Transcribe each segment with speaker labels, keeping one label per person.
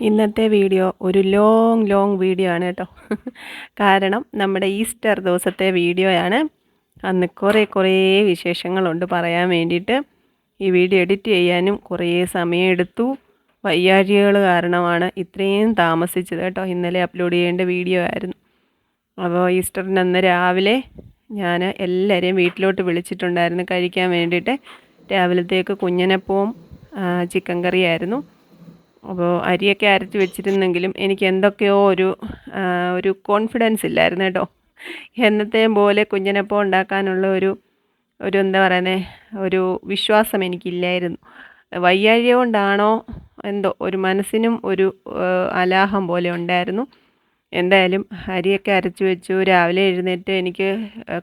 Speaker 1: ഇന്നത്തെ വീഡിയോ ഒരു long video ആണ് കേട്ടോ. കാരണം നമ്മുടെ ഈസ്റ്റർ ദിവസത്തെ വീഡിയോയാണ്. അന്ന് കുറേ വിശേഷങ്ങളുണ്ട് പറയാൻ വേണ്ടിയിട്ട്. ഈ വീഡിയോ എഡിറ്റ് ചെയ്യാനും കുറേ സമയമെടുത്തു. വയ്യാഴികൾ കാരണമാണ് ഇത്രയും താമസിച്ചത് കേട്ടോ. ഇന്നലെ അപ്ലോഡ് ചെയ്യേണ്ട വീഡിയോ ആയിരുന്നു. അപ്പോൾ ഈസ്റ്ററിന് അന്ന് രാവിലെ ഞാൻ എല്ലാവരെയും വീട്ടിലോട്ട് വിളിച്ചിട്ടുണ്ടായിരുന്നു കഴിക്കാൻ വേണ്ടിയിട്ട്. രാവിലത്തേക്ക് കുഞ്ഞനപ്പവും ചിക്കൻ കറിയായിരുന്നു. അപ്പോൾ അരിയൊക്കെ അരച്ച് വെച്ചിരുന്നെങ്കിലും എനിക്ക് എന്തൊക്കെയോ ഒരു കോൺഫിഡൻസ് ഇല്ലായിരുന്നു കേട്ടോ. എന്നത്തെയും പോലെ കുഞ്ഞനപ്പം ഉണ്ടാക്കാനുള്ള ഒരു എന്താ പറയുന്നത്, ഒരു വിശ്വാസം എനിക്കില്ലായിരുന്നു. വയ്യാഴിക കൊണ്ടാണോ എന്തോ ഒരു മനസ്സിനും ഒരു അലാഹം പോലെ ഉണ്ടായിരുന്നു. എന്തായാലും അരിയൊക്കെ അരച്ച് വെച്ചു. രാവിലെ എഴുന്നേറ്റ് എനിക്ക്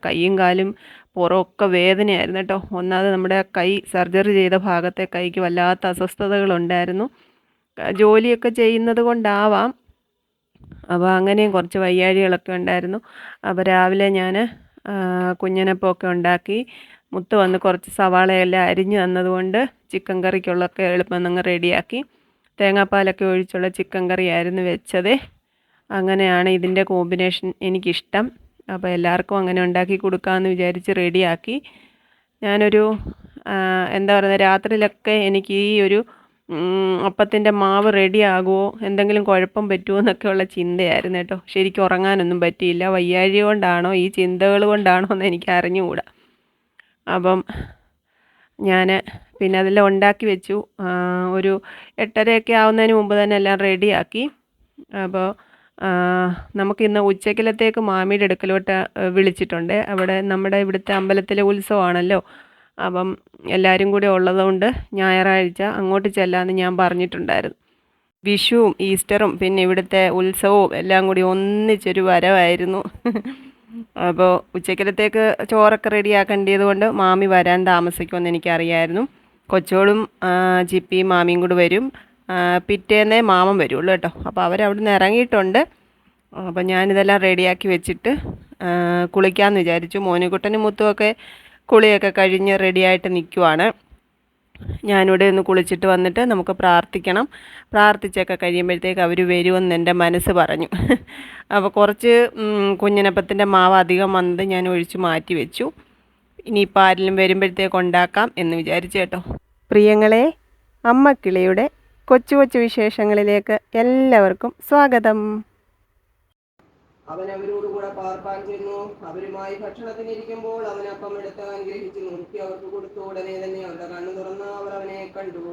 Speaker 1: കൈയും കാലും പുറമൊക്കെ വേദനയായിരുന്നു കേട്ടോ. ഒന്നാമത് നമ്മുടെ കൈ സർജറി ചെയ്ത ഭാഗത്തെ കൈക്ക് വല്ലാത്ത അസ്വസ്ഥതകളുണ്ടായിരുന്നു. ജോലിയൊക്കെ ചെയ്യുന്നത് കൊണ്ടാവാം. അപ്പോൾ അങ്ങനെയും കുറച്ച് വയ്യാഴികളൊക്കെ ഉണ്ടായിരുന്നു. അപ്പോൾ രാവിലെ ഞാൻ കുഞ്ഞനപ്പമൊക്കെ ഉണ്ടാക്കി. മുത്ത് വന്ന് കുറച്ച് സവാളയെല്ലാം അരിഞ്ഞ് തന്നതുകൊണ്ട് ചിക്കൻ കറിക്കുള്ളതൊക്കെ എളുപ്പം അങ്ങ് റെഡിയാക്കി. തേങ്ങാപ്പാലൊക്കെ ഒഴിച്ചുള്ള ചിക്കൻ കറിയായിരുന്നു വെച്ചത്. അങ്ങനെയാണ് ഇതിൻ്റെ കോമ്പിനേഷൻ എനിക്കിഷ്ടം. അപ്പോൾ എല്ലാവർക്കും അങ്ങനെ ഉണ്ടാക്കി കൊടുക്കാമെന്ന് വിചാരിച്ച് റെഡിയാക്കി. ഞാനൊരു എന്താ പറയുക, രാത്രിയിലൊക്കെ എനിക്ക് ഈ ഒരു അപ്പത്തിൻ്റെ മാവ് റെഡി ആകുമോ, എന്തെങ്കിലും കുഴപ്പം പറ്റുമോ എന്നൊക്കെയുള്ള ചിന്തയായിരുന്നു കേട്ടോ. ശരിക്കും ഉറങ്ങാനൊന്നും പറ്റിയില്ല. വയ്യാഴിക കൊണ്ടാണോ ഈ ചിന്തകൾ കൊണ്ടാണോ എന്ന് എനിക്ക് അറിഞ്ഞുകൂടാ. അപ്പം ഞാൻ പിന്നെ അതെല്ലാം ഉണ്ടാക്കി വെച്ചു. ഒരു 8:30 ആവുന്നതിന് മുമ്പ് തന്നെ എല്ലാം റെഡിയാക്കി. അപ്പോൾ നമുക്കിന്ന് ഉച്ചക്കലത്തേക്ക് മാമിയുടെ അടുക്കലോട്ട് വിളിച്ചിട്ടുണ്ട്. അവിടെ നമ്മുടെ ഇവിടുത്തെ അമ്പലത്തിലെ ഉത്സവമാണല്ലോ. അപ്പം എല്ലാവരും കൂടി ഉള്ളതുകൊണ്ട് ഞായറാഴ്ച അങ്ങോട്ട് ചെല്ലാമെന്ന് ഞാൻ പറഞ്ഞിട്ടുണ്ടായിരുന്നു. വിഷുവും ഈസ്റ്ററും പിന്നെ ഇവിടുത്തെ ഉത്സവവും എല്ലാം കൂടി ഒന്നിച്ചൊരു വരവായിരുന്നു. അപ്പോൾ ഉച്ചക്കലത്തേക്ക് ചോറൊക്കെ റെഡിയാക്കേണ്ടത് കൊണ്ട് മാമി വരാൻ താമസിക്കുമെന്ന് എനിക്കറിയായിരുന്നു. കൊച്ചോളും ചിപ്പിയും മാമിയും കൂടി വരും. പിറ്റേന്നേ മാമൻ വരുള്ളൂ കേട്ടോ. അപ്പോൾ അവരവിടെ നിന്ന് ഇറങ്ങിയിട്ടുണ്ട്. അപ്പോൾ ഞാനിതെല്ലാം റെഡിയാക്കി വെച്ചിട്ട് കുളിക്കാമെന്ന് വിചാരിച്ചു. മോനുകുട്ടനും മുത്തുമൊക്കെ കുളിയൊക്കെ കഴിഞ്ഞ് റെഡിയായിട്ട് നിൽക്കുവാണ്. ഞാനിവിടെ ഒന്ന് കുളിച്ചിട്ട് വന്നിട്ട് നമുക്ക് പ്രാർത്ഥിക്കണം. പ്രാർത്ഥിച്ചൊക്കെ കഴിയുമ്പോഴത്തേക്ക് അവർ വരുമെന്ന് എൻ്റെ മനസ്സ് പറഞ്ഞു. അപ്പോൾ കുറച്ച് കുഞ്ഞിനപ്പത്തിൻ്റെ മാവ് അധികം വന്നത് ഞാൻ ഒഴിച്ച് മാറ്റി വെച്ചു. ഇനിയിപ്പോൾ ആരെങ്കിലും വരുമ്പോഴത്തേക്ക് ഉണ്ടാക്കാം എന്ന് വിചാരിച്ചു കേട്ടോ. പ്രിയങ്ങളെ, അമ്മക്കിളിയുടെ കൊച്ചു വിശേഷങ്ങളിലേക്ക് എല്ലാവർക്കും സ്വാഗതം.
Speaker 2: അവൻ അവരോടുകൂടെ പാർപ്പാൻ ചെന്നു. അവരുമായി ഭക്ഷണത്തിനിരിക്കുമ്പോൾ അവൻ അപ്പം എടുത്ത് അനുഗ്രഹിച്ച് നുറുക്കി അവർക്ക് കൊടുത്തു. ഉടനെ തന്നെ അവരുടെ കണ്ണു തുറന്ന് അവർ അവനെ കണ്ടു.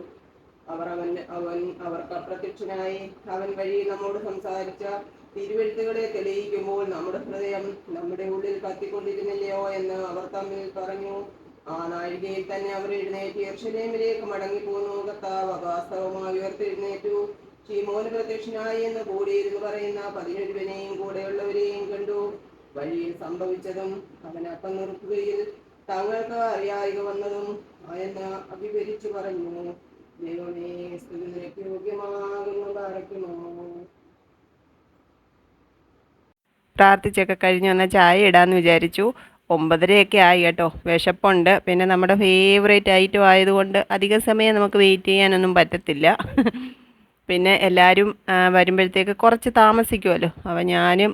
Speaker 2: അവൻ അവർക്ക് അപ്രത്യക്ഷനായി. അവൻ വഴി നമ്മോട് സംസാരിച്ച തിരുവെഴുത്തുകളെ തെളിയിക്കുമ്പോൾ നമ്മുടെ ഹൃദയം നമ്മുടെ ഉള്ളിൽ കത്തിക്കൊണ്ടിരുന്നില്ലയോ എന്ന് അവർ തമ്മിൽ പറഞ്ഞു. ആ നാഴികയിൽ തന്നെ അവർ എഴുന്നേറ്റ് യെരൂശലേമിലേക്ക് മടങ്ങിപ്പോന്നു. കർത്താവ് വാസ്തവമായി ഉയർത്തെഴുന്നേറ്റു. ശീമോന് പ്രത്യക്ഷനായി എന്ന് കൂടിയിരുന്ന് പറയുന്ന 11 കൂടെയുള്ളവരെയും കണ്ടു. വഴിയിൽ സംഭവിച്ചതും അവൻ അപ്പം നിർത്തുകയിൽ തങ്ങൾക്ക് അറിയായിക വന്നതും എന്ന് വിവരിച്ചു പറഞ്ഞു. ദൈവമേ, സ്തുതി നിനക്ക് യോഗ്യമാകുന്നു. പാറയ്ക്കുമോ.
Speaker 1: പ്രാർത്ഥിച്ചൊക്കെ കഴിഞ്ഞ് വന്നാൽ ചായ ഇടാമെന്ന് വിചാരിച്ചു. 9:30 ആയി കേട്ടോ. വിശപ്പുണ്ട്. പിന്നെ നമ്മുടെ ഫേവറേറ്റ് ഐറ്റം ആയതുകൊണ്ട് അധിക സമയം നമുക്ക് വെയിറ്റ് ചെയ്യാനൊന്നും പറ്റത്തില്ല. പിന്നെ എല്ലാവരും വരുമ്പോഴത്തേക്ക് കുറച്ച് താമസിക്കുമല്ലോ. അപ്പോൾ ഞാനും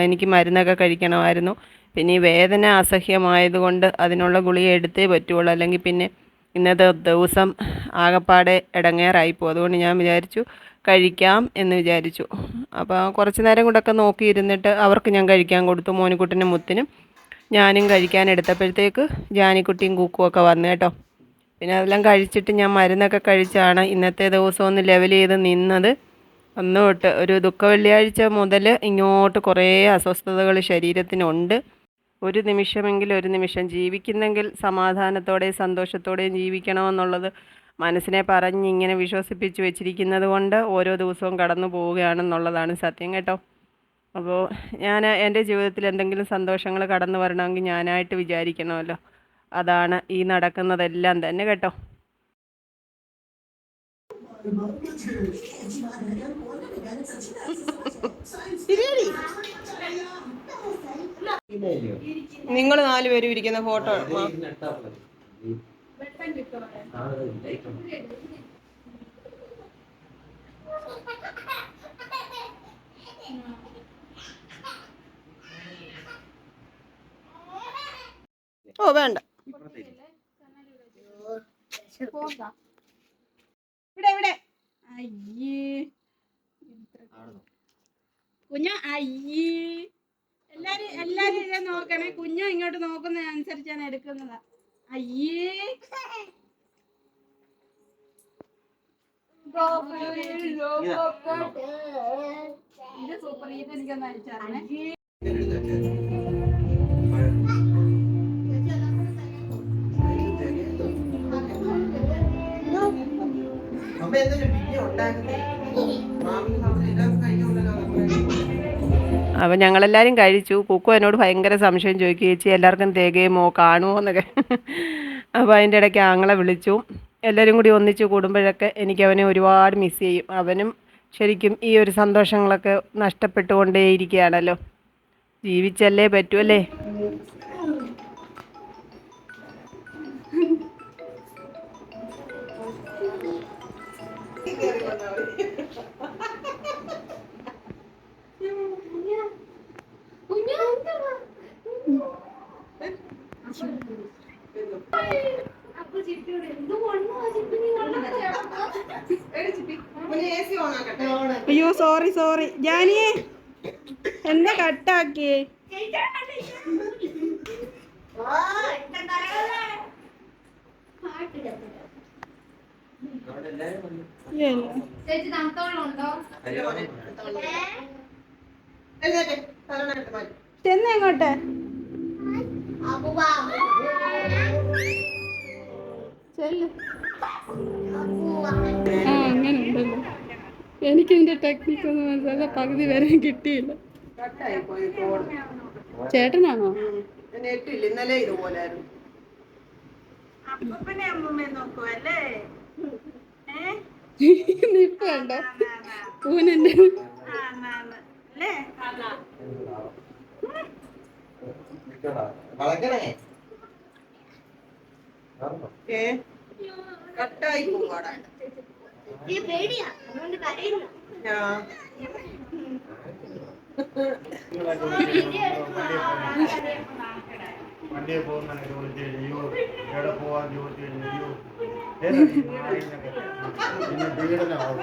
Speaker 1: എനിക്ക് മരുന്നൊക്കെ കഴിക്കണമായിരുന്നു. പിന്നെ ഈ വേദന അസഹ്യമായതുകൊണ്ട് അതിനുള്ള ഗുളിക എടുത്തേ പറ്റുള്ളൂ. അല്ലെങ്കിൽ പിന്നെ ഇന്നത്തെ ദിവസം ആകപ്പാടെ ഇടങ്ങേറായിപ്പോൾ. അതുകൊണ്ട് ഞാൻ വിചാരിച്ചു കഴിക്കാം എന്ന് വിചാരിച്ചു. അപ്പോൾ കുറച്ച് നേരം കൂടെയൊക്കെ നോക്കിയിരുന്നിട്ട് അവർക്ക് ഞാൻ കഴിക്കാൻ കൊടുത്തു. മോനുകുട്ടനും മുത്തിനും. ഞാനും കഴിക്കാൻ എടുത്തപ്പോഴത്തേക്ക് ജാനിക്കുട്ടിയും കുക്കുമൊക്കെ വന്നു കേട്ടോ. പിന്നെ അതെല്ലാം കഴിച്ചിട്ട് ഞാൻ മരുന്നൊക്കെ കഴിച്ചാണ് ഇന്നത്തെ ദിവസം ഒന്ന് ലെവൽ ചെയ്ത് നിന്നത്. അന്ന് തൊട്ട് ഒരു വെള്ളിയാഴ്ച മുതൽ ഇങ്ങോട്ട് കുറേ അസ്വസ്ഥതകൾ ശരീരത്തിനുണ്ട്. ഒരു നിമിഷം ജീവിക്കുന്നെങ്കിൽ സമാധാനത്തോടെയും സന്തോഷത്തോടെയും ജീവിക്കണമെന്നുള്ളത് മനസ്സിനെ പറഞ്ഞ് ഇങ്ങനെ വിശ്വസിപ്പിച്ച് വെച്ചിരിക്കുന്നത് കൊണ്ട് ഓരോ ദിവസവും കടന്നു പോവുകയാണെന്നുള്ളതാണ് സത്യം കേട്ടോ. അപ്പോൾ ഞാൻ എൻ്റെ ജീവിതത്തിൽ എന്തെങ്കിലും സന്തോഷങ്ങൾ കടന്നു വരണമെങ്കിൽ ഞാനായിട്ട് വിചാരിക്കണമല്ലോ. അതാണ് ഈ നടക്കുന്നതെല്ലാം തന്നെ കേട്ടോ. നിങ്ങൾ 4 പേരും ഇരിക്കുന്ന ഫോട്ടോ
Speaker 2: ഓ വേണ്ട. ഇവിടെ ഇവിടെ അയ്യേ കുഞ്ഞു അയ്യേ. എല്ലാരും ഇതേ നോക്കണേ. കുഞ്ഞു ഇങ്ങോട്ട് നോക്കുന്ന അനുസരിച്ചാണ് എടുക്കുന്നതാ. അയ്യേ ഇത് സൂപ്പർ. ഇത് എനിക്കൊന്ന് അയച്ചാറേ.
Speaker 1: അപ്പം ഞങ്ങളെല്ലാവരും കഴിച്ചു. കുക്കു എന്നോട് ഭയങ്കര സംശയം ചോദിക്കുക, ചേച്ചി എല്ലാവർക്കും തികയുമോ കാണുമോ എന്നൊക്കെ. അപ്പോൾ അതിൻ്റെ ഇടയ്ക്ക് ആങ്ങളെ വിളിച്ചു. എല്ലാവരും കൂടി ഒന്നിച്ച് കൂടുമ്പോഴൊക്കെ എനിക്ക് അവനെ ഒരുപാട് മിസ് ചെയ്യും. അവനും ശരിക്കും ഈ ഒരു സന്തോഷങ്ങളൊക്കെ നഷ്ടപ്പെട്ടുകൊണ്ടേയിരിക്കുകയാണല്ലോ. ജീവിച്ചല്ലേ പറ്റൂ അല്ലേ.
Speaker 2: അയ്യോ സോറി ജാനിയെ എന്താ കട്ടാക്കിയേ? ചെന്നെങ്ങോട്ട്? അങ്ങനെ ഉണ്ടല്ലോ. എനിക്കിതിന്റെ ടെക്നിക്ക് ഒന്നും മനസ്സിലാകാൻ പകുതി വരെ കിട്ടിയില്ല. ചേട്ടനാണോ?
Speaker 1: ഇന്നലെ ഇതുപോലായിരുന്നു.
Speaker 2: നിപ്പുണ്ടോ ഊനന്റെ?
Speaker 1: കട്ടായി പോവാടാ.
Speaker 3: വണ്ടിയെ പോകുന്ന ചോദിച്ചു കഴിഞ്ഞു, എവിടെ പോവാൻ ചോദിച്ചു കഴിഞ്ഞു, പിന്നെ പീഡനമാവും.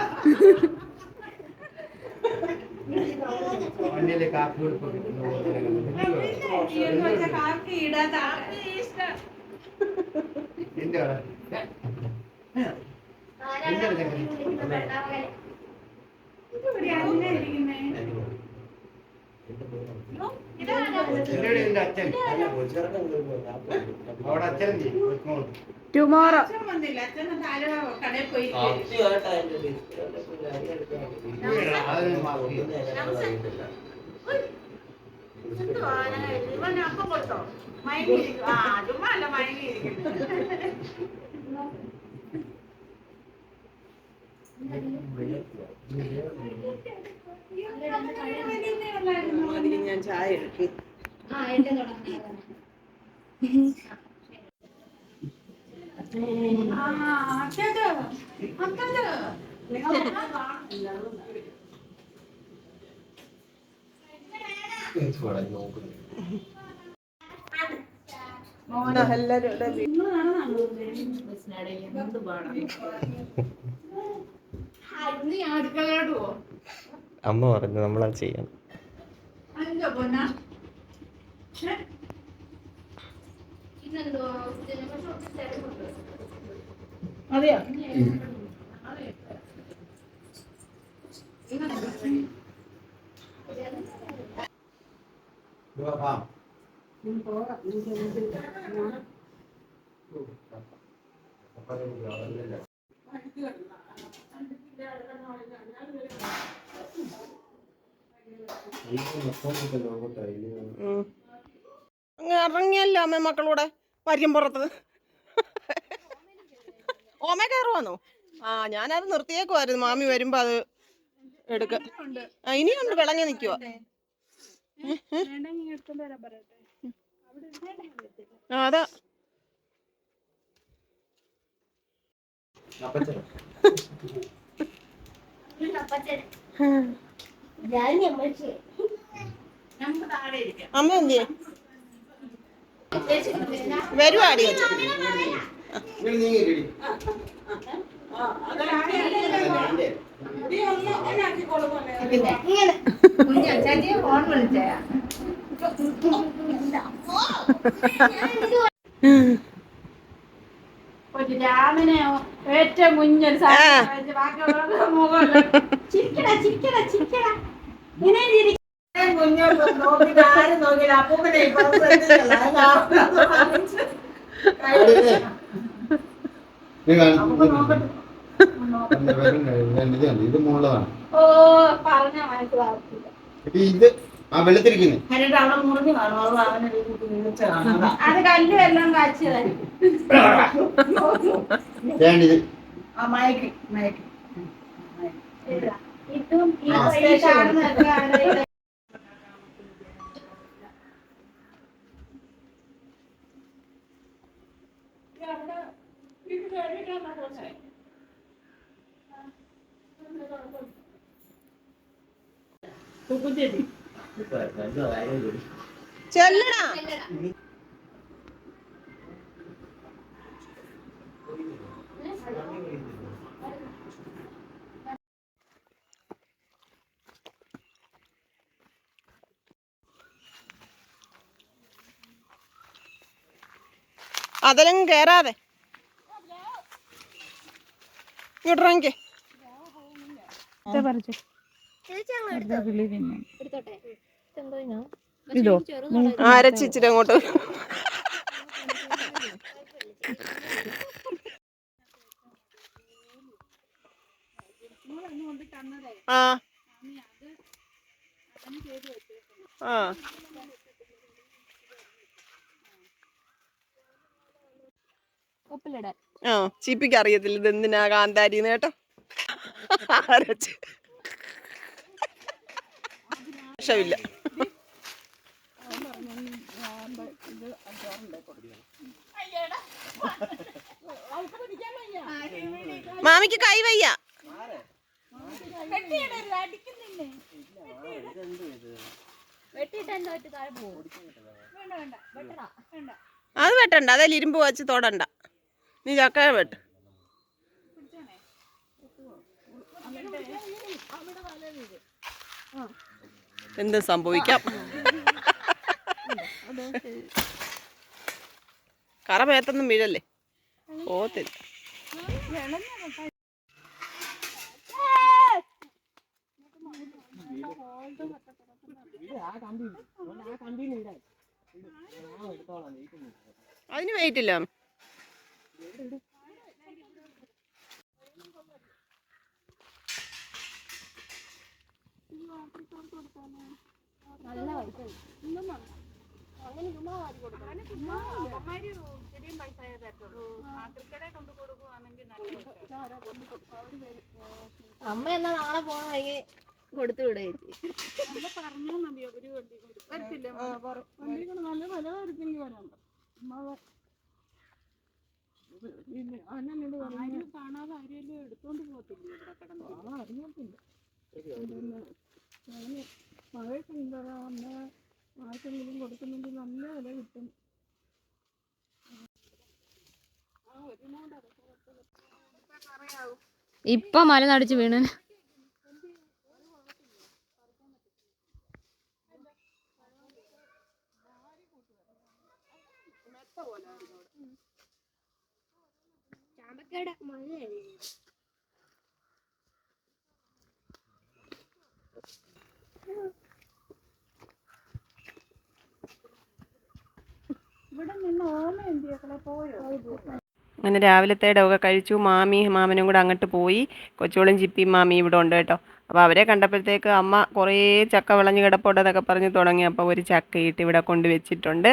Speaker 3: വണ്ടിയിലെ കാപ്പി കൊടുക്കും. എന്റെ അച്ഛൻ അവിടെ അച്ഛൻ
Speaker 2: ടുമോറോ
Speaker 1: ഞാൻ ചായ എടുക്കും.
Speaker 4: അമ്മ പറഞ്ഞു നമ്മളാ ചെയ്യാൻ.
Speaker 2: അതെയോ?
Speaker 1: അങ്ങ് ഇറങ്ങിയല്ലോ അമ്മ മക്കളൂടെ പരിയമ്പുറത്ത്. ഓമ കയറുവാന്നോ? ആ ഞാനത് നിർത്തിയേക്കുമായിരുന്നു. മാമി വരുമ്പോ അത് എടുക്ക. ഇനിയുണ്ട് വിളഞ്ഞു നിൽക്കുക. അതാ അമ്മ എന്ത് വരുവാടി
Speaker 5: രാമനെ ഏറ്റവും മുന്നിൽ
Speaker 3: ഇത് മുള്ളതാണ്.
Speaker 5: ഓ പറഞ്ഞ മനസ്സിലാവത്തില്ല.
Speaker 3: ഇത് ആ വെളുത്തിരിക്കുന്നു.
Speaker 5: അവിടെ മുറിഞ്ഞു കാണും. അത് കല്ലും എല്ലാം കാച്ചിയതായിരിക്കും. ഇതും ഈ കാണുന്നതൊക്കെ
Speaker 1: ചെല്ലടാ അതിലും കേറാതെ ഇങ്ങോട്ടിറങ്ങിക്കേ ഇതോ അരച്ചിച്ചിട്ട് അങ്ങോട്ട് ആ ആ ആ ചീപ്പിക്ക് അറിയത്തില്ല ഇത് എന്തിനാ കാന്താരിന്ന് കേട്ടോ അരച്ച് വിഷമില്ല മാമിക്ക് കൈ വയ്യ അത് വെട്ടണ്ട അതല്ല ഇരുമ്പ് വച്ച് തൊടണ്ട നീ ചക്ക വെട്ട് എന്തും സംഭവിക്കാം കറ മേത്തൊന്നും വീഴല്ലേ പോത്തില്ല അതിന് വെയിറ്റ് ഇല്ല
Speaker 6: അമ്മ എന്നാ നാളെ പോണ വഴി കൊടുത്തു വിടേ
Speaker 5: കാണാതെ ആരെയും എടുത്തോണ്ട് പോകത്തില്ല ഇവിടെ കിടന്നു അറിഞ്ഞിട്ടില്ല. മഴയൊക്കെ എന്താ ആർക്കെങ്കിലും കൊടുക്കുന്നെങ്കിൽ നല്ല വില കിട്ടും.
Speaker 6: ഇപ്പൊ മല നടിച്ച് വീണ്
Speaker 5: ഇവിടെ നിന്ന് ഓമ എന്തിയൊക്കെ പോയോ?
Speaker 1: അങ്ങനെ രാവിലത്തെ ഇടവൊക്കെ കഴിച്ചു മാമനും കൂടെ അങ്ങോട്ട് പോയി കൊച്ചോളും ചിപ്പിയും മാമി ഇവിടെ ഉണ്ട് കേട്ടോ അപ്പോൾ അവരെ കണ്ടപ്പോഴത്തേക്ക് അമ്മ കുറേ ചക്ക വിളഞ്ഞ് കിടപ്പുണ്ടെന്നൊക്കെ പറഞ്ഞ് തുടങ്ങി അപ്പോൾ ഒരു ചക്ക ഇട്ട് ഇവിടെ കൊണ്ടുവച്ചിട്ടുണ്ട്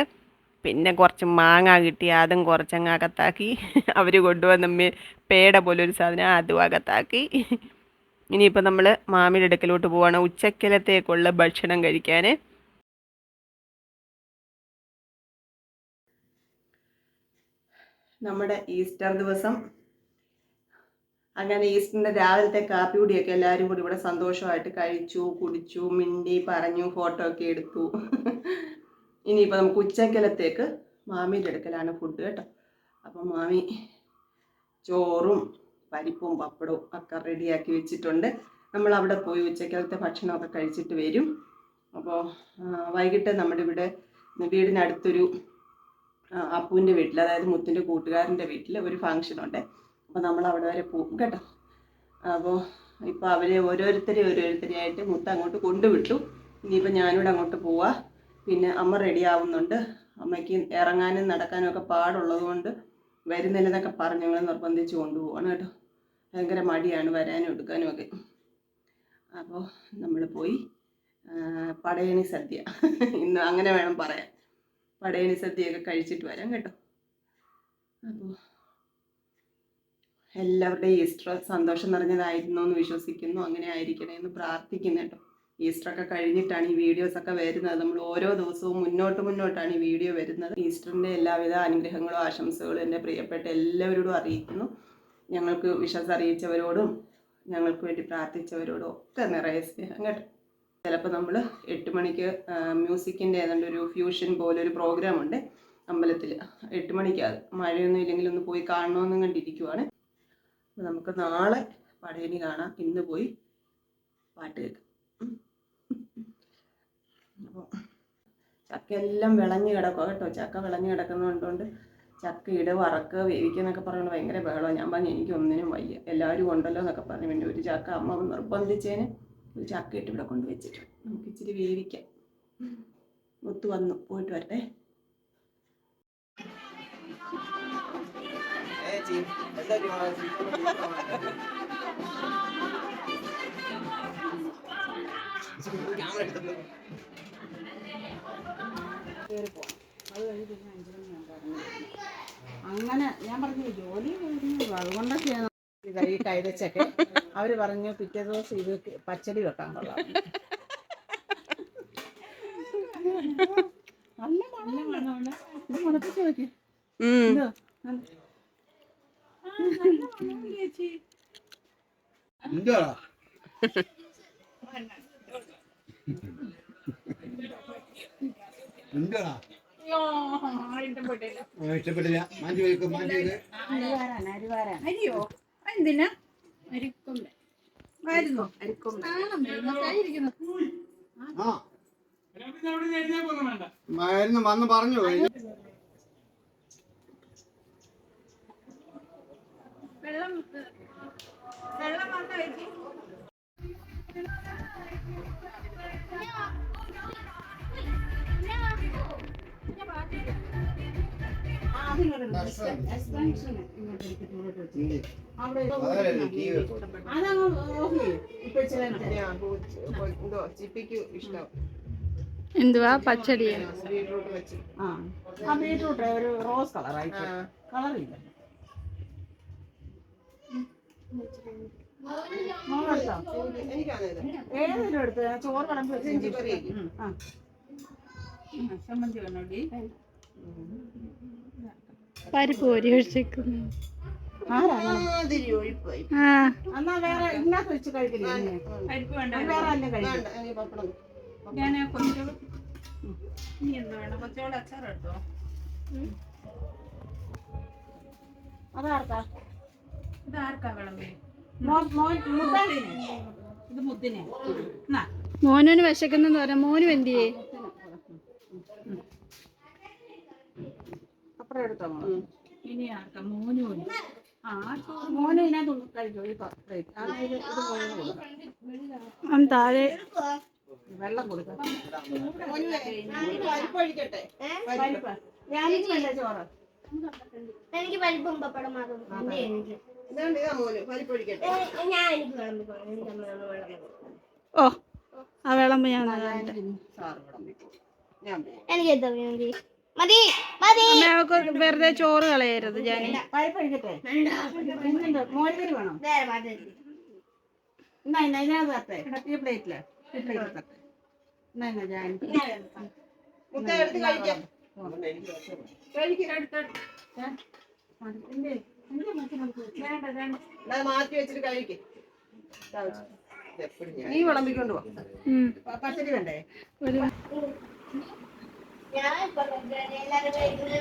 Speaker 1: പിന്നെ കുറച്ച് മാങ്ങ കിട്ടി അതും കുറച്ചങ്ങ് അകത്താക്കി അവർ കൊണ്ടുവന്ന പേട പോലൊരു സാധനം അതും അകത്താക്കി ഇനിയിപ്പോൾ നമ്മൾ മാമിയുടെ അടുക്കലോട്ട് പോവാണ് ഉച്ചക്കലത്തേക്കുള്ള ഭക്ഷണം കഴിക്കാൻ നമ്മുടെ ഈസ്റ്റർ ദിവസം
Speaker 2: അങ്ങനെ ഈസ്റ്ററിൻ്റെ രാവിലത്തെ കാപ്പി കൂടിയൊക്കെ എല്ലാവരും കൂടി ഇവിടെ സന്തോഷമായിട്ട് കഴിച്ചു, കുടിച്ചു, മിണ്ടി പറഞ്ഞു, ഫോട്ടോ ഒക്കെ എടുത്തു. ഇനിയിപ്പോൾ നമുക്ക് ഉച്ചക്കലത്തേക്ക് മാമിയുടെ അടുക്കലാണ് ഫുഡ് കേട്ടോ. അപ്പം മാമി ചോറും പരിപ്പും പപ്പടവും ഒക്കെ റെഡിയാക്കി വെച്ചിട്ടുണ്ട്. നമ്മൾ അവിടെ പോയി ഉച്ചക്കലത്തെ ഭക്ഷണമൊക്കെ കഴിച്ചിട്ട് വരും. അപ്പോൾ വൈകിട്ട് നമ്മുടെ ഇവിടെ വീടിനടുത്തൊരു അപ്പുവിൻ്റെ വീട്ടിൽ, അതായത് മുത്തിൻ്റെ കൂട്ടുകാരൻ്റെ വീട്ടിൽ ഒരു ഫംഗ്ഷനുണ്ട്. അപ്പോൾ നമ്മൾ അവിടെ വരെ പോകും കേട്ടോ. അപ്പോൾ ഇപ്പോൾ അവരെ ഓരോരുത്തരെയായിട്ട് മുത്ത് അങ്ങോട്ട് കൊണ്ടുവിട്ടു. ഇനിയിപ്പോൾ ഞാനിവിടെ അങ്ങോട്ട് പോവാം. പിന്നെ അമ്മ റെഡി ആവുന്നുണ്ട്. അമ്മയ്ക്ക് ഇറങ്ങാനും നടക്കാനും ഒക്കെ പാടുള്ളത് കൊണ്ട് വരുന്നില്ലെന്നൊക്കെ പറഞ്ഞ് ഞങ്ങൾ നിർബന്ധിച്ച് കൊണ്ടുപോവാണ് കേട്ടോ. ഭയങ്കര മടിയാണ് വരാനും എടുക്കാനും ഒക്കെ. അപ്പോൾ നമ്മൾ പോയി പടയണി സദ്യ, ഇന്ന് അങ്ങനെ വേണം പറയാൻ, പടയണി സദ്യയൊക്കെ കഴിച്ചിട്ട് വരാം കേട്ടോ. അപ്പോൾ എല്ലാവരുടെയും ഈസ്റ്റർ സന്തോഷം നിറഞ്ഞതായിരുന്നു എന്ന് വിശ്വസിക്കുന്നു. അങ്ങനെ ആയിരിക്കണേ എന്ന് പ്രാർത്ഥിക്കുന്നു കേട്ടോ. ഈസ്റ്ററൊക്കെ കഴിഞ്ഞിട്ടാണ് ഈ വീഡിയോസൊക്കെ വരുന്നത്. നമ്മൾ ഓരോ ദിവസവും മുന്നോട്ടാണ് ഈ വീഡിയോ വരുന്നത്. ഈസ്റ്ററിൻ്റെ എല്ലാവിധ അനുഗ്രഹങ്ങളും ആശംസകളും എൻ്റെ പ്രിയപ്പെട്ട എല്ലാവരോടും അറിയിക്കുന്നു. ഞങ്ങൾക്ക് വിശ്വാസം അറിയിച്ചവരോടും ഞങ്ങൾക്ക് വേണ്ടി പ്രാർത്ഥിച്ചവരോടും ഒക്കെ നിറയെ സ്നേഹം കേട്ടോ. ചിലപ്പോൾ നമ്മൾ 8 മണിക്ക് മ്യൂസിക്കിൻ്റെ ഏതാണ്ട് ഒരു ഫ്യൂഷൻ പോലെ ഒരു പ്രോഗ്രാമുണ്ട് അമ്പലത്തിൽ. 8 മണിക്കാണ്. മഴയൊന്നും ഇല്ലെങ്കിൽ ഒന്ന് പോയി കാണണമെന്നും കണ്ടിരിക്കുവാണ്. നമുക്ക് നാളെ പടയണി കാണാം. ഇന്ന് പോയി പാട്ട് കേൾക്കാം. അപ്പോൾ ചക്കയെല്ലാം വിളഞ്ഞ് കിടക്കുക കേട്ടോ. ചക്ക വിളഞ്ഞ് കിടക്കുന്നതുകൊണ്ട് ചക്ക ഇട വറക്കുക വേവിക്കുക എന്നൊക്കെ പറയുന്നത് ഭയങ്കര ബഹളമാണ്. ഞാൻ പറഞ്ഞു എനിക്കൊന്നിനും വയ്യ, എല്ലാവരും ഉണ്ടല്ലോ എന്നൊക്കെ പറഞ്ഞു. പിന്നെ ഒരു ചക്ക അമ്മ നിർബന്ധിച്ചതിന് ഒരു ചക്ക ഇട്ട് ഇവിടെ കൊണ്ട് വെച്ചിട്ട് നമുക്ക് ഇച്ചിരി വേവിക്കാം. ഒത്തു വന്നു, പോയിട്ട് വരട്ടെ.
Speaker 5: അങ്ങനെ ഞാൻ പറഞ്ഞു ജോലി കഴിഞ്ഞു, അതുകൊണ്ടൊക്കെയാണ് ഈ കൈതച്ചൊക്കെ. അവര് പറഞ്ഞു പിറ്റേ ദിവസം ഇത് പച്ചടി വെക്കാൻ കൊള്ളാം. നല്ല മണമുണ്ട്. ഇത് മുളപ്പിച്ച് നോക്കി. ചേച്ചി
Speaker 3: ഇഷ്ടപ്പെട്ടില്ല. മാറ്റി വെക്കും.
Speaker 5: അരിയോ എന്തിനാ അരിക്കൊമ്പ് ആയിരുന്നു?
Speaker 3: മരുന്ന് വന്ന് പറഞ്ഞു.
Speaker 5: വെള്ളം വന്ന ചേച്ചി
Speaker 2: ചിപ്പിക്ക് ഇഷ്ടം
Speaker 6: എന്തുവാ പച്ചടി?
Speaker 2: ബീട്രൂട്ട് വെച്ച്.
Speaker 5: ആ ബീട്രൂട്ട് ഒരു റോസ് കളറായിട്ട് കളറില്ല. ഏതെങ്കിലും എടുത്ത് ചോറ് വിളമ്പി വെച്ച് ചമ്മന്തി വേണോടി.
Speaker 6: പരിപ്പ് കോരി ഒഴിച്ചേക്കുന്നു.
Speaker 5: എന്നാ വേറെ ഇതിനകത്ത് വെച്ച് കഴിക്കില്ലേ? പരിപ്പ് വേണ്ട, വേറെ തന്നെ കഴിക്കും. ഞാൻ കുറച്ച് ഇനി എന്ത് വേണം? കുറച്ചുകൂടെ അച്ചാർ എടുത്തോ. അതാർക്കാ? ഇതാർക്കാ വിളമ്പേ? ഇത് മുത്തിനെ.
Speaker 6: മോനു വിശക്കുന്നെന്ന് പറയാം. മോനും എന്തിയേ?
Speaker 5: അപ്പുറം എടുത്തോ. ഇനി ആർക്കാ? മോനും. മോനും ഇതിനകത്ത് കഴിക്കും. ഈ പ്ലേറ്റ് ഇത് മോനും കൊടുക്കാം.
Speaker 6: താഴെ
Speaker 5: വെള്ളം കൊടുക്കാം.
Speaker 2: പരിപ്പൊഴിക്കട്ടെ.
Speaker 5: പരിപ്പ് ഞാനിക്ക് വേണ്ട ചോറ്.
Speaker 7: എനിക്ക് പരിപ്പും പപ്പടം മാത്രം.
Speaker 2: ഇതാ മോന് പരിപ്പൊഴിക്കട്ടെ.
Speaker 7: ഞാൻ എനിക്ക് വെള്ളം.
Speaker 6: ഓ ആ വിളമ്പ് ഞാൻ
Speaker 2: സാറ് വിളമ്പിക്കോ. ഞാൻ
Speaker 7: എനിക്ക് എന്താ മതി മതി.
Speaker 6: വെറുതെ ചോറ് കളയരുത്. ഞാൻ
Speaker 5: പരിപ്പൊഴിക്കട്ടെ. മോരുകറി വേണോ? എന്നാ ഇതിനകത്ത് തട്ടെ. ഈ പ്ലേറ്റില് തട്ടെ. എന്നാ ഞാൻ
Speaker 2: മുട്ട എടുത്ത് കഴിക്കാം. എന്നാ മാറ്റി വെച്ചിട്ട് കഴിക്കേ. നീ വിളമ്പിക്കൊണ്ട് പോ. പച്ചരി വേണ്ടേ?
Speaker 7: ഞാൻ ഇപ്പൊ എല്ലാവരും കഴിക്കുന്നത്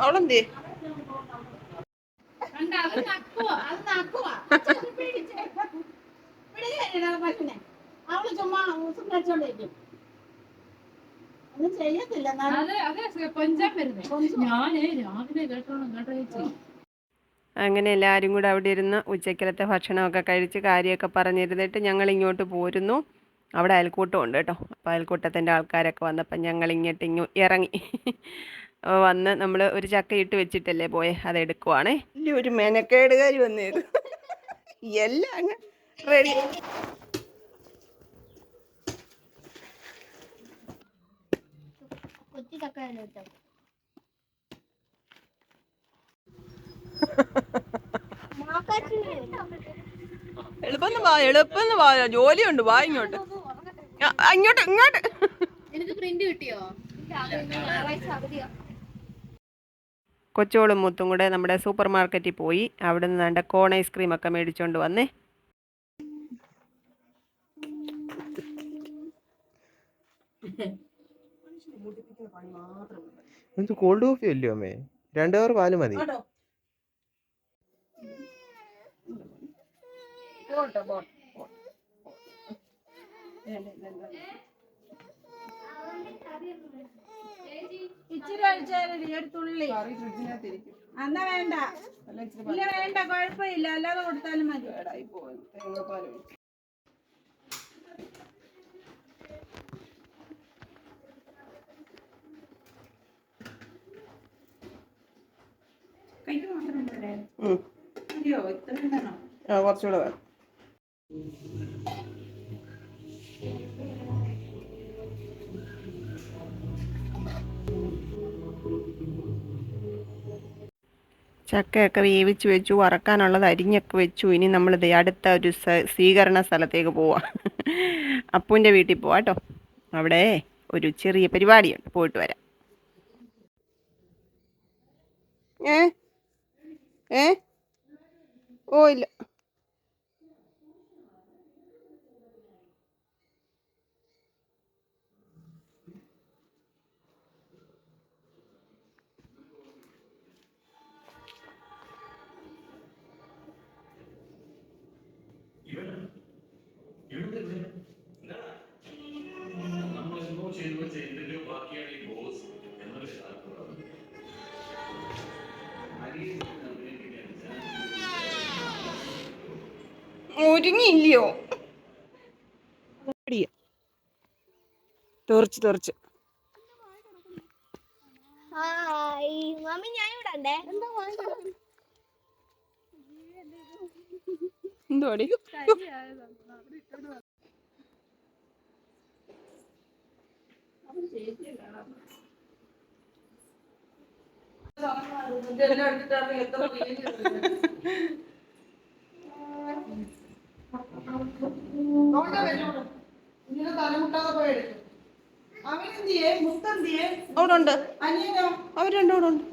Speaker 2: അവളെന്തേ?
Speaker 5: അവള് ചുമ്മാ കഴിച്ചോണ്ടിരിക്കും, ഒന്നും ചെയ്യത്തില്ല.
Speaker 1: അങ്ങനെ എല്ലാവരും കൂടെ അവിടെ ഇരുന്ന് ഉച്ചക്കലത്തെ ഭക്ഷണമൊക്കെ കഴിച്ച് കാര്യമൊക്കെ പറഞ്ഞിരുന്നിട്ട് ഞങ്ങൾ ഇങ്ങോട്ട് പോരുന്നു. അവിടെ അയൽക്കൂട്ടം ഉണ്ട് കേട്ടോ. അപ്പോൾ അയൽക്കൂട്ടത്തിൻ്റെ ആൾക്കാരൊക്കെ വന്നപ്പോൾ ഞങ്ങൾ ഇങ്ങോട്ട് ഇറങ്ങി വന്ന് നമ്മൾ ഒരു ചക്ക ഇട്ട് വെച്ചിട്ടല്ലേ പോയെ, അതെടുക്കുവാണേ.
Speaker 2: ഒരു മെനക്കേടുകാരി വന്നേത് എല്ലാം അങ്ങ് റെഡി.
Speaker 7: കൊച്ചു ചക്ക കിട്ടും.
Speaker 2: എളുപ്പം വാ, ജോലിയുണ്ട്, വാ ഇങ്ങോട്ട്. ഇങ്ങോട്ട്.
Speaker 7: എനിക്ക് പ്രിന്റ് കിട്ടിയോ?
Speaker 1: കൊച്ചോളും മുത്തും കൂടെ നമ്മുടെ സൂപ്പർ മാർക്കറ്റിൽ പോയി. അവിടെ നിന്ന് വേണ്ട കോൺ ഐസ്ക്രീമൊക്കെ മേടിച്ചുകൊണ്ട് വന്നേ.
Speaker 4: എന്ത് കോൾഡ് കോഫി അല്ലയോ അമ്മേ? 2 കവർ പാല് മതി.
Speaker 5: ഇച്ചിരി കഴിച്ചാലേ ഒരു തുള്ളി. എന്നാ വേണ്ട, ഇല്ല വേണ്ട, കുഴപ്പമില്ല, അല്ലാതെ കൊടുത്താലും മതി. കൈക്ക് മാത്രം പോരെ? മതിയോ? ഇത്രയും വേണോ?
Speaker 2: കുറച്ചുകൂടെ വേണം.
Speaker 1: ചക്കയൊക്കെ വേവിച്ച് വെച്ചു, വറക്കാനുള്ളത് അരിഞ്ഞൊക്കെ വെച്ചു. ഇനി നമ്മൾ അടുത്ത ഒരു സ്വീകരണ സ്ഥലത്തേക്ക് പോവാം. അപ്പൂൻ്റെ വീട്ടിൽ പോവാം കേട്ടോ. അവിടെ ഒരു ചെറിയ പരിപാടിയുണ്ട്, പോയിട്ട് വരാം.
Speaker 2: ഓ ഇല്ല. ഒരുങ്ങിയില്ലയോ? തെറിച്ച്
Speaker 7: മമ്മി ഞാൻ ഇവിടെ ഉണ്ടേ.
Speaker 2: എന്തോടി? അവിടെ ഉണ്ട്, അവർ രണ്ടും കൂടെ ഉണ്ട്.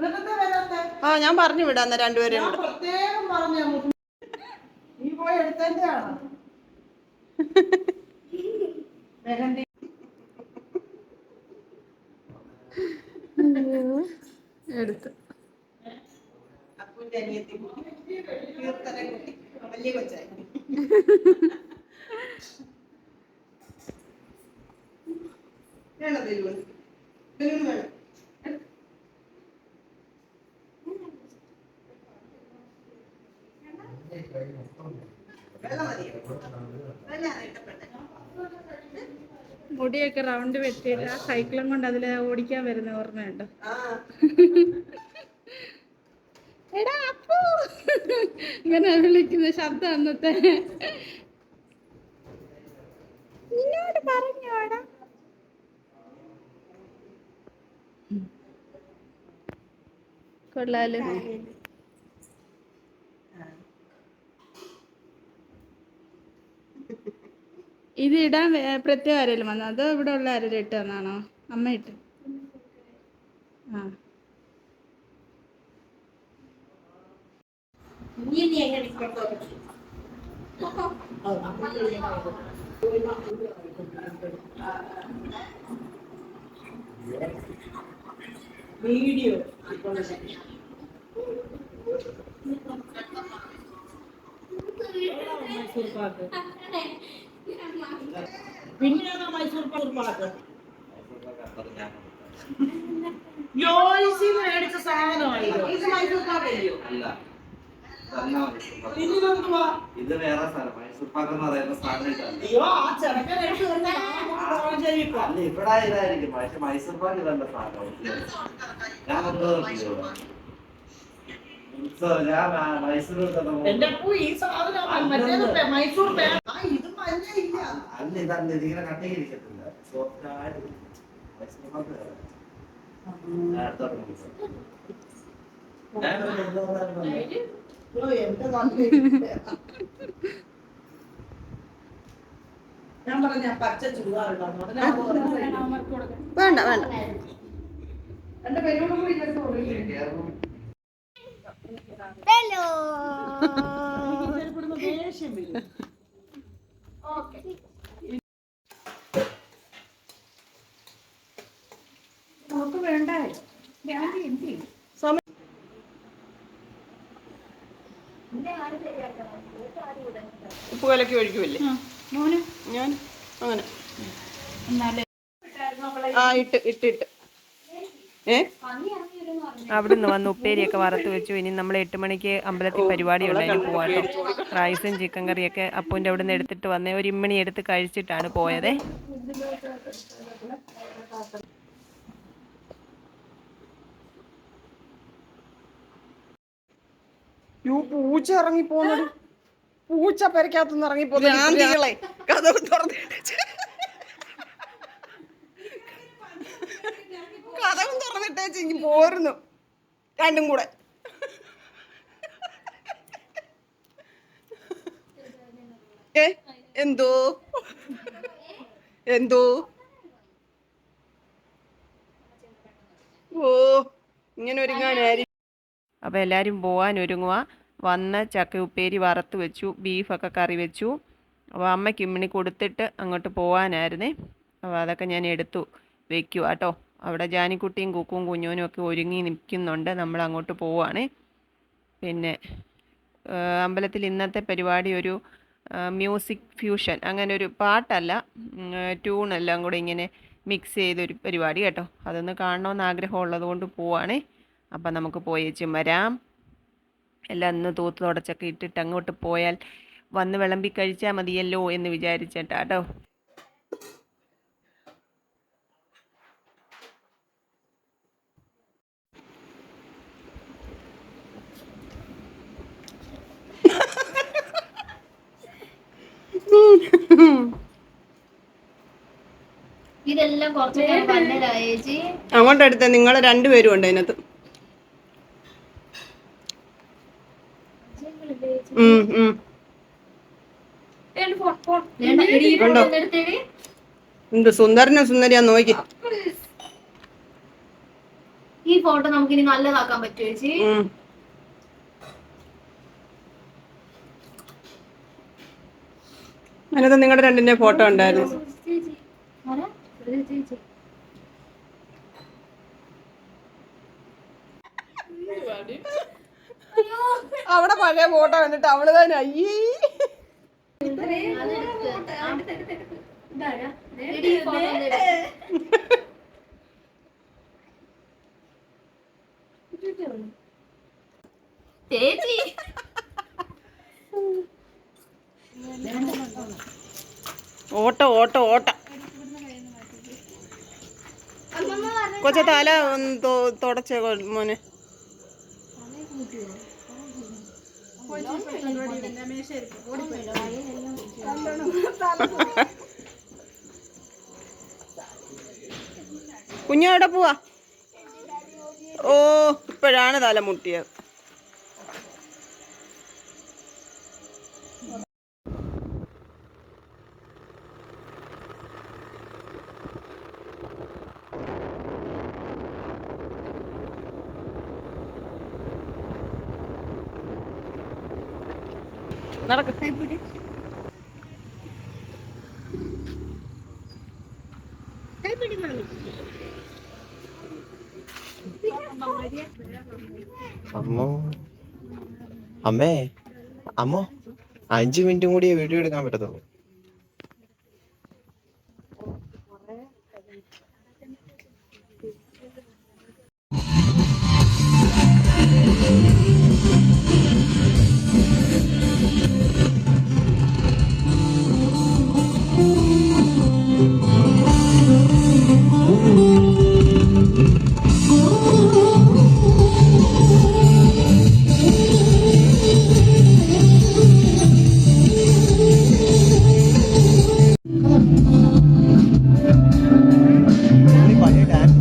Speaker 2: ആ ഞാൻ പറഞ്ഞു വിടാന്ന രണ്ടുപേരെയും കൂടെ.
Speaker 6: എടുത്ത്
Speaker 2: അപ്പൂന്റെ അനിയത്തി വലിയ കൊച്ചായി. വേണം ബലൂൺ, ബലൂൺ വേണം. വെള്ളം മതിയോ? ഞാൻ ഇഷ്ടപ്പെട്ടെ.
Speaker 6: മുടിയൊക്കെ റൗണ്ട് വെട്ടിയിട്ട് ആ സൈക്കിളും കൊണ്ട് അതിൽ ഓടിക്കാൻ വരുന്ന ഓർമ്മയുണ്ട്. എടാ അപ്പു ഇങ്ങനെ വിളിക്കുന്ന ശബ്ദം അന്നത്തെ.
Speaker 5: ഇന്നോട് പറഞ്ഞോടാ.
Speaker 6: കൊള്ളാലോ. ഇത് ഇടാൻ പ്രത്യേക ആരെങ്കിലും വന്നോ അതോ ഇവിടെ ഉള്ള ആരെങ്കിലും ഇട്ട് തന്നാണോ? അമ്മ ഇട്ട്. ആ
Speaker 2: വീഡിയോ പിന്നെയാണ് മൈസൂർ പാക്ക് യോയിസിന്ന് മേടിച്ച സാധനമായിരുന്നു. ഇത് മൈസൂർ പാക്കല്ലയോ?
Speaker 8: ഇത് വേറെ സ്ഥലം മൈസൂർ പാക്ക് എന്ന് പറയുന്ന സ്ഥലം.
Speaker 2: അയ്യോ ആ ചെറുക്കൻ
Speaker 8: അല്ല ഇവിടെ ഇതായിരിക്കും, പക്ഷെ മൈസൂർ പാക്ക് ഇതല്ല സാധനം. ഞാൻ ഞാൻ മൈസൂർ
Speaker 2: എന്റെ അപ്പു ഈ സാധനം മറ്റേ മൈസൂർ ഇത് മഞ്ഞയില്ല.
Speaker 8: അല്ല ഇതല്ല, ഇതിങ്ങനെ കട്ടിയിരിക്കത്തില്ല. സോഫ്റ്റ് ആയിട്ട് മൈസൂർ പാക്ക്
Speaker 2: ഞാൻ പറഞ്ഞ പച്ച ചുടുകാറുണ്ടോ?
Speaker 1: വേണ്ട വേണ്ട.
Speaker 2: എന്റെ പേരോട് കൂടി
Speaker 7: ഹലോ.
Speaker 2: ദേഷ്യം വരും. നമുക്ക് വേണ്ടേ
Speaker 1: ഉപ്പ് കലക്കി ഒഴിക്കുമല്ലേ
Speaker 6: മോന്
Speaker 1: ഞാൻ അങ്ങനെ
Speaker 6: എന്നാലേ
Speaker 1: ആ ഇട്ട് അവിടുന്ന് വന്ന് ഉപ്പേരിയൊക്കെ വറുത്ത് വെച്ചു. ഇനി നമ്മൾ 8 മണിക്ക് അമ്പലത്തിൽ പരിപാടിയുണ്ട്, അതിന് പോവാട്ടോ. റൈസും ചിക്കൻ കറിയൊക്കെ അപ്പൂൻ്റെ അവിടെ നിന്ന് എടുത്തിട്ട് വന്നേ. ഒരു ഇമ്മണി എടുത്ത് കഴിച്ചിട്ടാണ് പോയത്.
Speaker 2: പൂച്ച ഇറങ്ങിപ്പോന്നു. പൂച്ച പെരക്കകത്തുനിന്ന് ഇറങ്ങിപ്പോന്നു. കഥവ് തുറന്നിട്ട് കഥവും തുറന്നിട്ടേച്ചെങ്കിൽ പോരുന്നു രണ്ടും കൂടെ. എന്തോ ഓ ഇങ്ങനെ ഒരുങ്ങാനായിരിക്കും.
Speaker 1: അപ്പോൾ എല്ലാവരും പോകാൻ ഒരുങ്ങുക. വന്ന ചക്ക ഉപ്പേരി വറുത്ത് വെച്ചു, ബീഫൊക്കെ കറി വെച്ചു. അപ്പോൾ അമ്മയ്ക്ക് ഇമ്മിണി കൊടുത്തിട്ട് അങ്ങോട്ട് പോകാനായിരുന്നേ. അപ്പോൾ അതൊക്കെ ഞാൻ എടുത്തു വെക്കുക കേട്ടോ. അവിടെ ജാനിക്കുട്ടിയും കുക്കും കുഞ്ഞോനും ഒക്കെ ഒരുങ്ങി നിൽക്കുന്നുണ്ട്. നമ്മൾ അങ്ങോട്ട് പോവുകയാണ്. പിന്നെ അമ്പലത്തിൽ ഇന്നത്തെ പരിപാടി ഒരു മ്യൂസിക് ഫ്യൂഷൻ, അങ്ങനെ ഒരു പാട്ടല്ല, ട്യൂണെല്ലാം കൂടെ ഇങ്ങനെ മിക്സ് ചെയ്തൊരു പരിപാടി കേട്ടോ. അതൊന്ന് കാണണമെന്ന് ആഗ്രഹമുള്ളത് കൊണ്ട് പോവുകയാണ്. അപ്പം നമുക്ക് പോയേച്ചും വരാം. എല്ലാം ഒന്ന് തൂത്ത് തുടച്ചൊക്കെ ഇട്ടിട്ട് അങ്ങോട്ട് പോയാൽ വന്ന് വിളമ്പി കഴിച്ചാൽ മതിയല്ലോ എന്ന് വിചാരിച്ചിട്ടാട്ടോ.
Speaker 7: ഇതെല്ലാം കുറച്ച് ചേച്ചി
Speaker 1: അങ്ങോട്ട് എടുത്ത നിങ്ങൾ രണ്ടുപേരും ഉണ്ട് അതിനകത്ത്. എന്ത് സുന്ദരനോ സുന്ദരിയാ നോക്കി.
Speaker 7: ഈ ഫോട്ടോ നമുക്ക് ഇനി നല്ലതാക്കാൻ പറ്റുമോ ചേച്ചി?
Speaker 1: അതിനകത്ത് നിങ്ങളുടെ രണ്ടിന്റെ ഫോട്ടോ ഉണ്ടായിരുന്നു. അവിടെ പഴയ ഫോട്ടോ കണ്ടിട്ട് അവള് തന്നെ അയ്യേ
Speaker 7: ചേച്ചി
Speaker 1: ഓട്ട ഓട്ട ഓട്ട. കൊച്ച തല തുടച്ച മോനെ.
Speaker 2: കുഞ്ഞെവിടെ പോവാ? ഓ, ഇപ്പോഴാണ് തല മുട്ടിയത്. നടക്ക്.
Speaker 4: അമ്മോ അമ്മേ അമ്മോ 5 മിനിറ്റും കൂടി വീഡിയോ എടുക്കാൻ പറ്റത്തുള്ളൂ. പഴയ ഡാൻസ്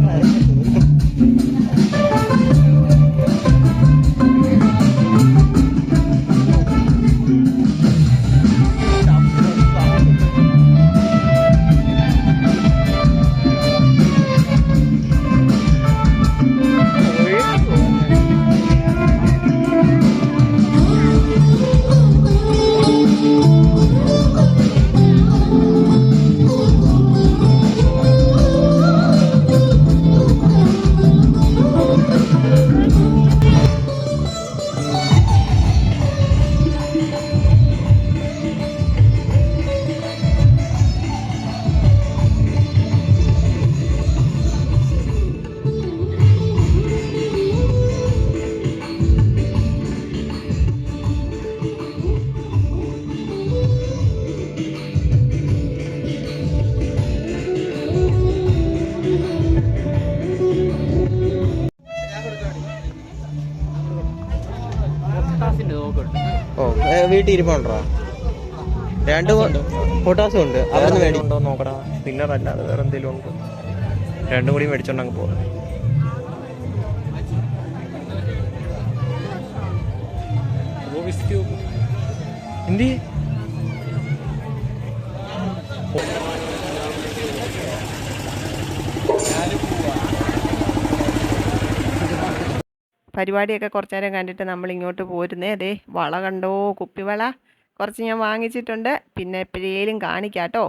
Speaker 4: ഓ വീട്ടിൽ ഇരിപ്പുണ്ടോ? 2 പൊട്ടാസും ഉണ്ട്. അതൊന്ന് മേടിച്ചോ നോക്കടാ. സ്പിന്നർ അല്ലാതെ വേറെ എന്തെങ്കിലും ഉണ്ട്? 2 കൂടി മേടിച്ചോണ്ടങ്ങ് പോകും. എന്തി
Speaker 1: പരിപാടിയൊക്കെ കുറച്ച് നേരം കണ്ടിട്ട് നമ്മൾ ഇങ്ങോട്ട് പോരുന്നേ. അതെ വള കണ്ടോ, കുപ്പിവള കുറച്ച് ഞാൻ വാങ്ങിച്ചിട്ടുണ്ട്. പിന്നെ എപ്പോഴേലും കാണിക്കാട്ടോ.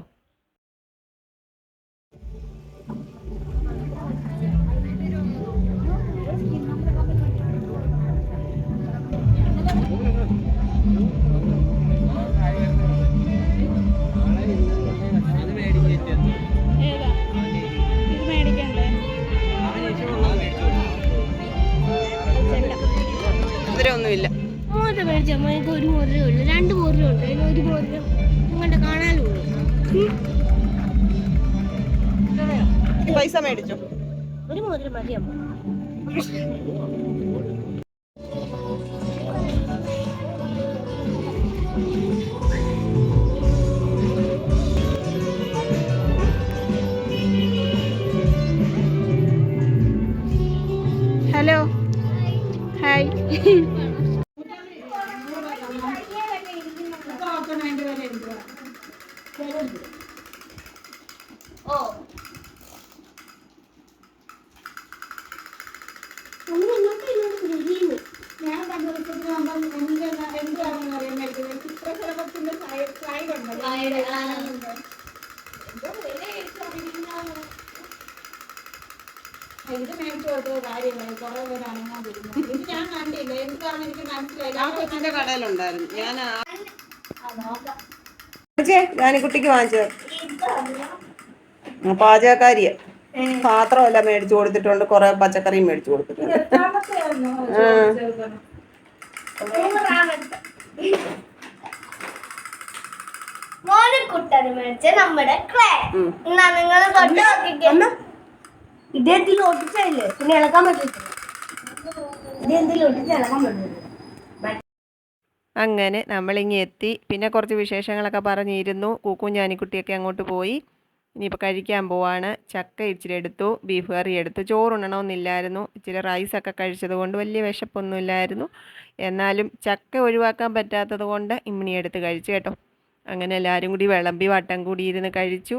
Speaker 2: ഒന്നുമില്ല.
Speaker 9: മോതിരം മേടിച്ച അമ്മക്ക് 1 മോതിരമേ ഉള്ളൂ, 2 മോതിരം ഉണ്ട്. അതിന് 1 മോതിരം ഇങ്ങോട്ട് കാണാനുള്ളൂ.
Speaker 2: പൈസ മേടിച്ചോ?
Speaker 9: 1 മോതിരം മതി അമ്മ.
Speaker 6: Hello, hi.
Speaker 7: ഓ
Speaker 5: ഞാൻ എന്താണെന്ന് അറിയാൻ മേടിക്കുന്നത് ചിത്രശലഭത്തിന്റെ സ്ലൈഡ് ഉണ്ടല്ലോ. ഇത് മേടിച്ചു കൊടുത്ത കാര്യമായി കുറെ പേര് അനങ്ങാൻ വരുന്നു. ഇത് ഞാൻ കണ്ടില്ല, എന്താണെന്ന് എനിക്ക് മനസ്സിലായില്ല.
Speaker 2: ആ കൊച്ചിന്റെ കടയിലുണ്ടായിരുന്നു. ജാനിക്കുട്ടിക്ക് വാങ്ങിച്ചത് പാചകക്കാരിയ. പാത്രമല്ല മേടിച്ചു കൊടുത്തിട്ടുണ്ട്, കുറെ പച്ചക്കറിയും മേടിച്ചു കൊടുത്തിട്ടുണ്ട്.
Speaker 9: മോനക്കുട്ടന് മേടിച്ച നമ്മുടെ ക്ലേ. എന്നാ നിങ്ങൾ തൊട്ട് നോക്കിക്കേ. ഇതെന്തിലും ഒട്ടിച്ചല്ലേ, പിന്നെ ഇളക്കാൻ പറ്റില്ല. ഇതെന്തിലും ഒട്ടിച്ച് ഇളക്കാൻ പറ്റില്ല.
Speaker 1: അങ്ങനെ നമ്മളിങ്ങി എത്തി. പിന്നെ കുറച്ച് വിശേഷങ്ങളൊക്കെ പറഞ്ഞിരുന്നു. കൂക്കും ജാനിക്കുട്ടിയൊക്കെ അങ്ങോട്ട് പോയി. ഇനിയിപ്പോൾ കഴിക്കാൻ പോവാണ്. ചക്ക ഇച്ചിരി എടുത്തു, ബീഫ് കറി എടുത്തു. ചോറുണ്ണണമെന്നില്ലായിരുന്നു, ഇച്ചിരി റൈസൊക്കെ കഴിച്ചത് കൊണ്ട് വലിയ വിശപ്പൊന്നുമില്ലായിരുന്നു. എന്നാലും ചക്ക ഒഴിവാക്കാൻ പറ്റാത്തത് കൊണ്ട് ഇമ്മിണി എടുത്ത് കഴിച്ചു കേട്ടോ. അങ്ങനെ എല്ലാവരും കൂടി വിളമ്പി വട്ടം കൂടി ഇരുന്ന് കഴിച്ചു.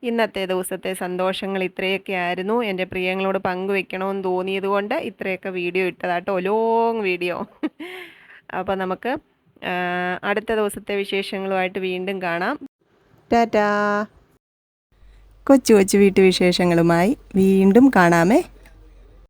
Speaker 1: ഇന്നത്തെ ദിവസത്തെ സന്തോഷങ്ങൾ ഇത്രയൊക്കെ ആയിരുന്നു. എൻ്റെ പ്രിയങ്ങളോട് പങ്കുവെക്കണമെന്ന് തോന്നിയത് കൊണ്ട് ഇത്രയൊക്കെ വീഡിയോ ഇട്ടതാട്ടോ, ലോങ് വീഡിയോ. അപ്പോൾ നമുക്ക് അടുത്ത ദിവസത്തെ വിശേഷങ്ങളുമായിട്ട് വീണ്ടും കാണാം. ടാറ്റാ. കൊച്ചു കൊച്ചു വീട്ടുവിശേഷങ്ങളുമായി വീണ്ടും കാണാമേ.